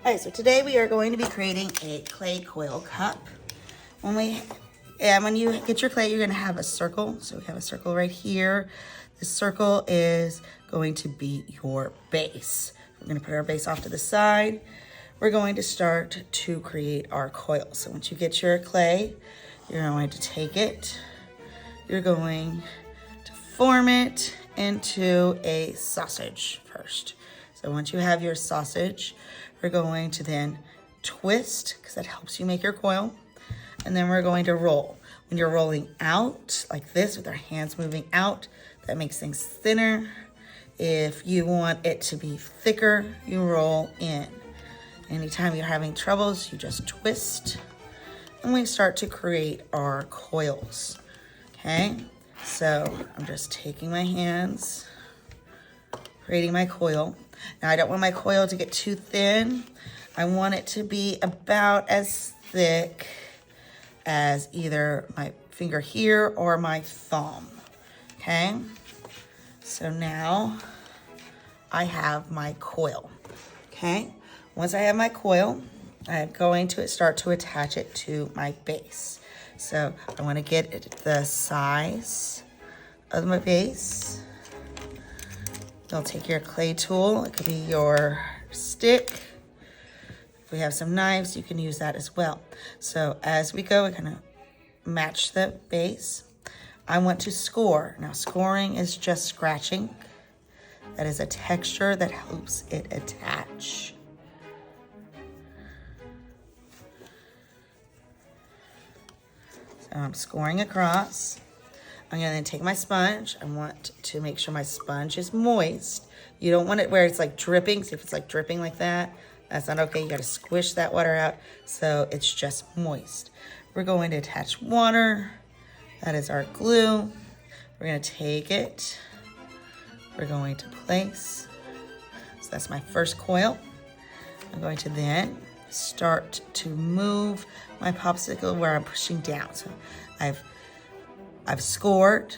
Alright, so today we are going to be creating a clay coil cup. When you get your clay, you're going to have a circle. So we have a circle right here. The circle is going to be your base. We're going to put our base off to the side. We're going to start to create our coil. So once you get your clay, you're going to take it. You're going to form it into a sausage first. So once you have your sausage, we're going to then twist, because that helps you make your coil. And then we're going to roll. When you're rolling out like this with our hands moving out, that makes things thinner. If you want it to be thicker, you roll in. Anytime you're having troubles, you just twist. And we start to create our coils. Okay, so I'm just taking my hands, creating my coil. Now I don't want my coil to get too thin. I want it to be about as thick as either my finger here or my thumb. Okay, so now I have my coil. Okay, once I have my coil, I'm going to start to attach it to my base. So I want to get it the size of my base. You'll take your clay tool. It could be your stick. If we have some knives, you can use that as well. So as we go, we're gonna match the base. I want to score. Now scoring is just scratching. That is a texture that helps it attach. So I'm scoring across. I'm gonna then take my sponge. I want to make sure my sponge is moist. You don't want it where it's like dripping. So if it's like dripping like that, that's not okay. You gotta squish that water out so it's just moist. We're going to attach water. That is our glue. We're gonna take it. We're going to place. So that's my first coil. I'm going to then start to move my popsicle where I'm pushing down. So I've scored,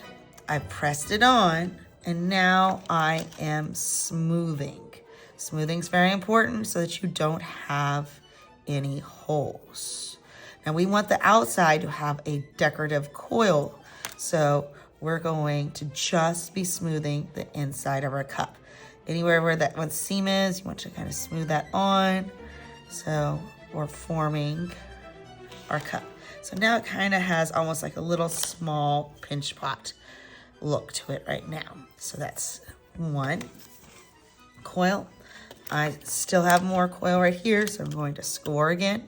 I've pressed it on, and now I am smoothing. Smoothing is very important so that you don't have any holes. Now we want the outside to have a decorative coil, so we're going to just be smoothing the inside of our cup. Anywhere where that one seam is, you want to kind of smooth that on. So we're forming our cup. So now it kind of has almost like a little small pinch pot look to it right now. So that's one coil. I still have more coil right here, so I'm going to score again.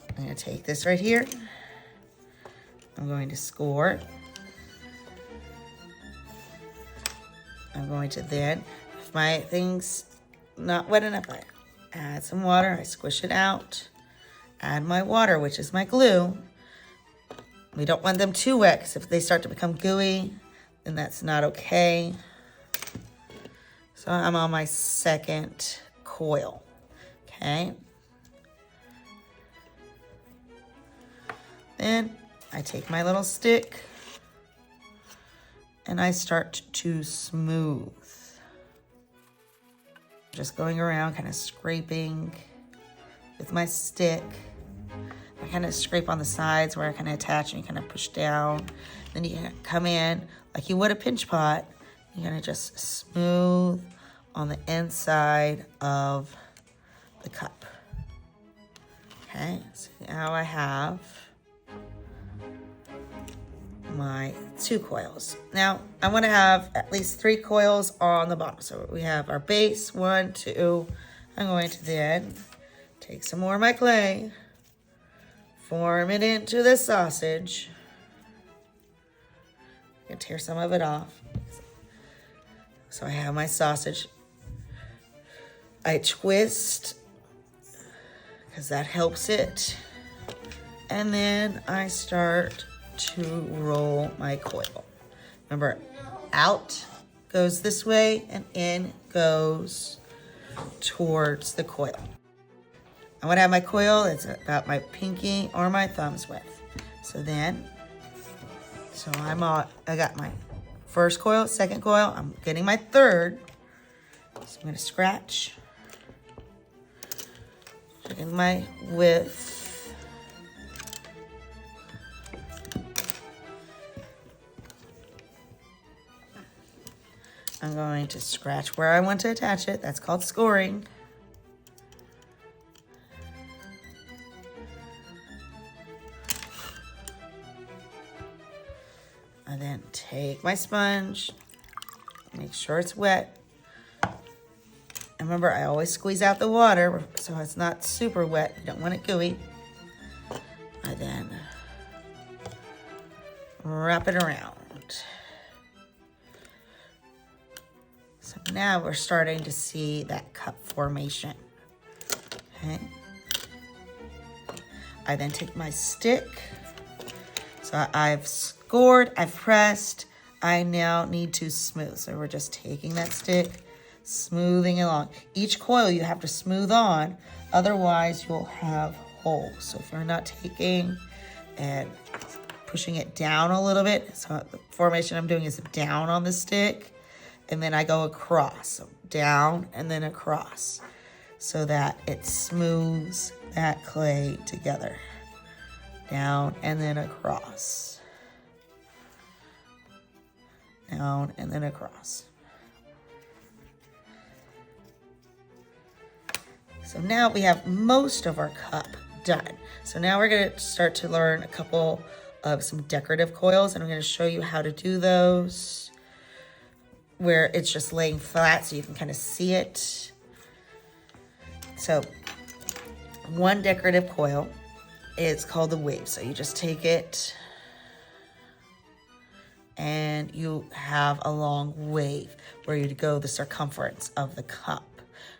I'm going to take this right here. I'm going to score. I'm going to then, if my thing's not wet enough, I add some water, I squish it out, add my water, which is my glue. We don't want them too wet, because if they start to become gooey, then that's not okay. So I'm on my second coil, okay? Then I take my little stick and I start to smooth. Just going around, kind of scraping with my stick. I kind of scrape on the sides where I kind of attach and you kind of push down. Then you can come in like you would a pinch pot. You're gonna just smooth on the inside of the cup. Okay, so now I have my 2 coils. Now I want to have at least 3 coils on the bottom. So we have our base, 1, 2. I'm going to then take some more of my clay, form it into the sausage. I'm gonna tear some of it off. So I have my sausage. I twist because that helps it. And then I start to roll my coil. Remember, out goes this way and in goes towards the coil. I want to have my coil, it's about my pinky or my thumb's width. So I got my first coil, second coil. I'm getting my third. So I'm gonna scratch. Checking my width. I'm going to scratch where I want to attach it. That's called scoring. And then take my sponge, make sure it's wet. And remember, I always squeeze out the water so it's not super wet. You don't want it gooey. And then wrap it around. So now we're starting to see that cup formation. Okay. I then take my stick. So I've scored, I've pressed. I now need to smooth. So we're just taking that stick, smoothing along. Each coil you have to smooth on, otherwise you'll have holes. So if you're not taking and pushing it down a little bit, so the formation I'm doing is down on the stick, and then I go across, so down and then across, so that it smooths that clay together. Down and then across. Down and then across. So now we have most of our cup done. So now we're gonna start to learn a couple of some decorative coils, and I'm gonna show you how to do those where it's just laying flat so you can kind of see it. So one decorative coil is called the wave. So you just take it and you have a long wave where you go the circumference of the cup.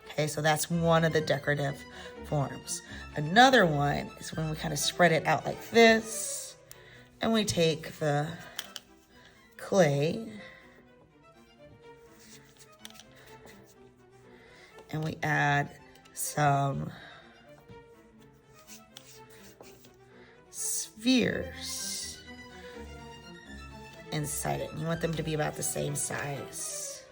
Okay, so that's one of the decorative forms. Another one is when we kind of spread it out like this, and we take the clay and we add some spheres inside it. You want them to be about the same size.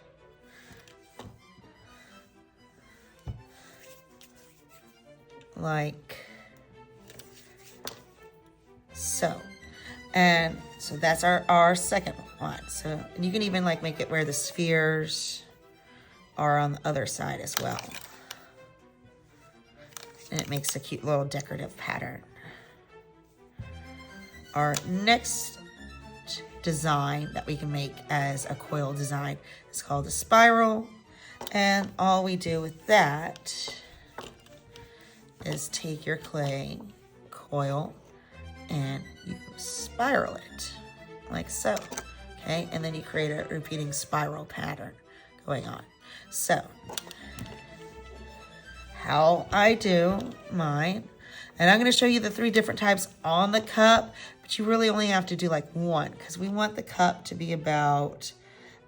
Like so. And so that's our second one. So, and you can even like make it where the spheres are on the other side as well. And it makes a cute little decorative pattern. Our next design that we can make as a coil design is called a spiral. And all we do with that is take your clay coil and you spiral it like so. Okay, and then you create a repeating spiral pattern going on. So how I do mine, and I'm going to show you the 3 different types on the cup, but you really only have to do like one because we want the cup to be about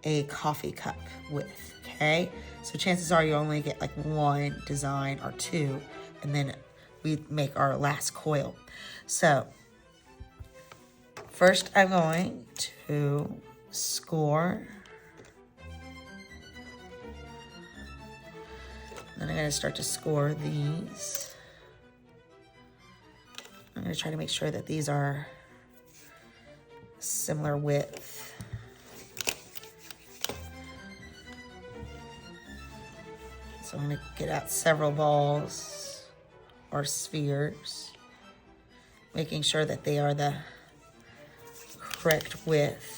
a coffee cup width. Okay, so chances are you only get like 1 design or 2, and then we make our last coil. So first I'm going to score. Then I'm going to start to score these. I'm going to try to make sure that these are similar width. So I'm going to get out several balls or spheres, making sure that they are the correct width.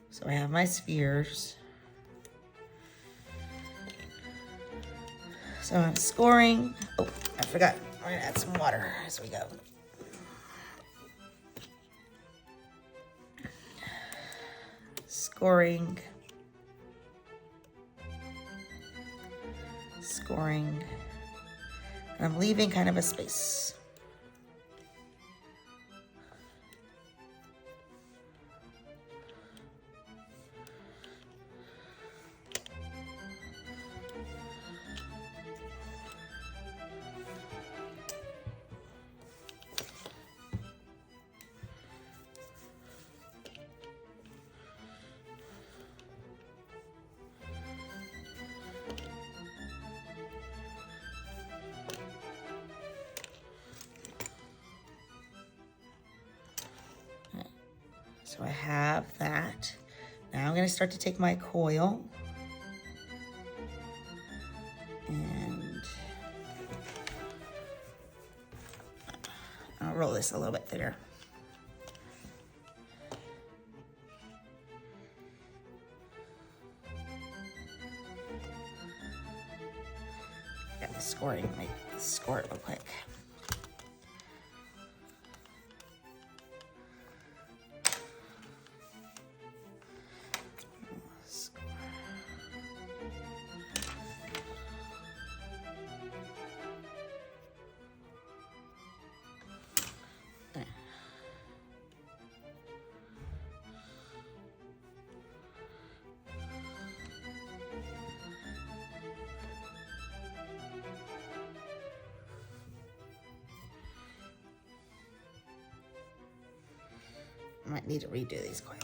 So I have my spheres. So I'm scoring. Oh, I forgot. I'm gonna add some water as we go. Scoring. Scoring. And I'm leaving kind of a space. So I have that. Now I'm gonna start to take my coil and I'll roll this a little bit thinner. Got the scoring, make score it real quick. I might need to redo these coil.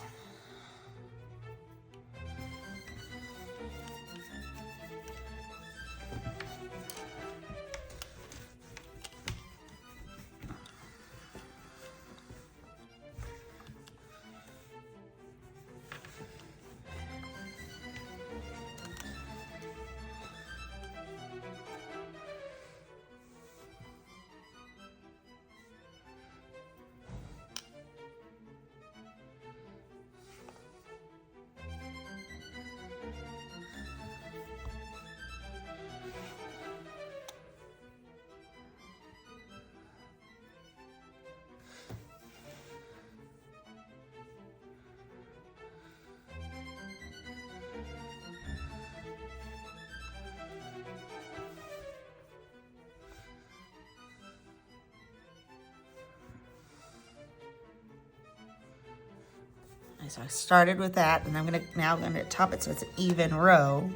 So I started with that, and I'm now gonna top it so it's an even row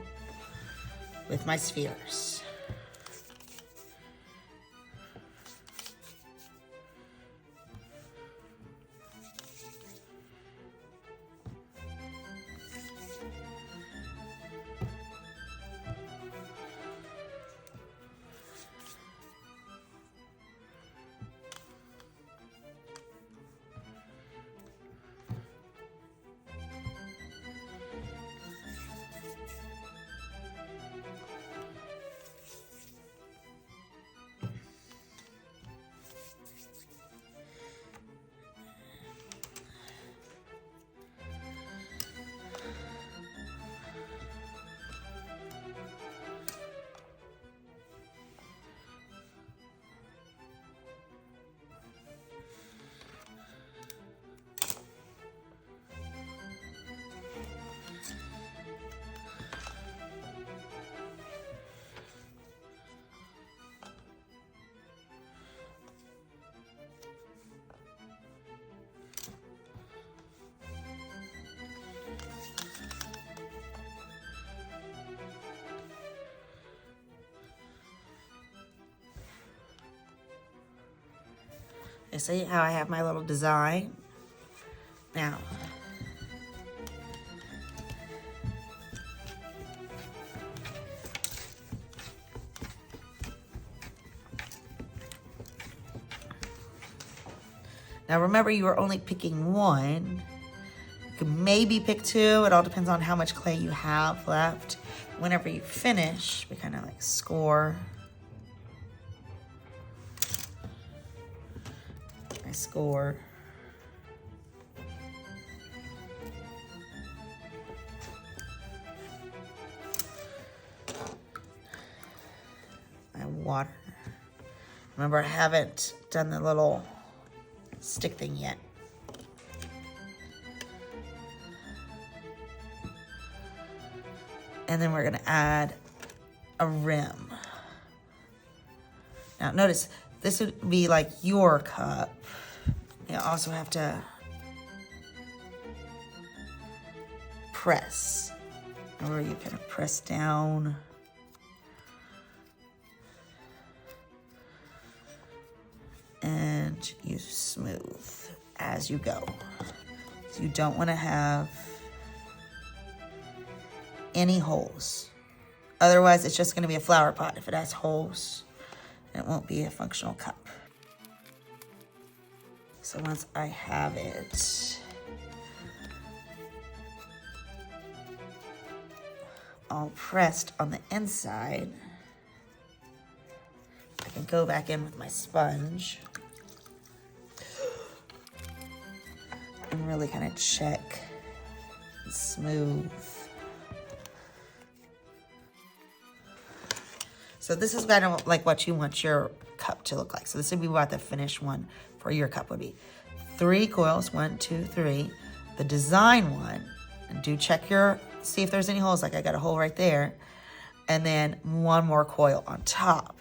with my spheres. You see how I have my little design? Now, remember, you are only picking one. You can maybe pick two. It all depends on how much clay you have left. Whenever you finish, we kind of like score. I score. I water. Remember, I haven't done the little stick thing yet. And then we're gonna add a rim. Now notice, this would be like your cup. You also have to press. Or you kind of press down. And you smooth as you go. So you don't want to have any holes. Otherwise, it's just going to be a flower pot. If it has holes, it won't be a functional cup. So once I have it, all pressed on the inside, I can go back in with my sponge and really kind of check and smooth. So this is kind of like what you want your cup to look like. So this would be what the finished one for your cup would be. 3 coils, 1, 2, 3. The design one, and do check see if there's any holes, like I got a hole right there. And then 1 more coil on top.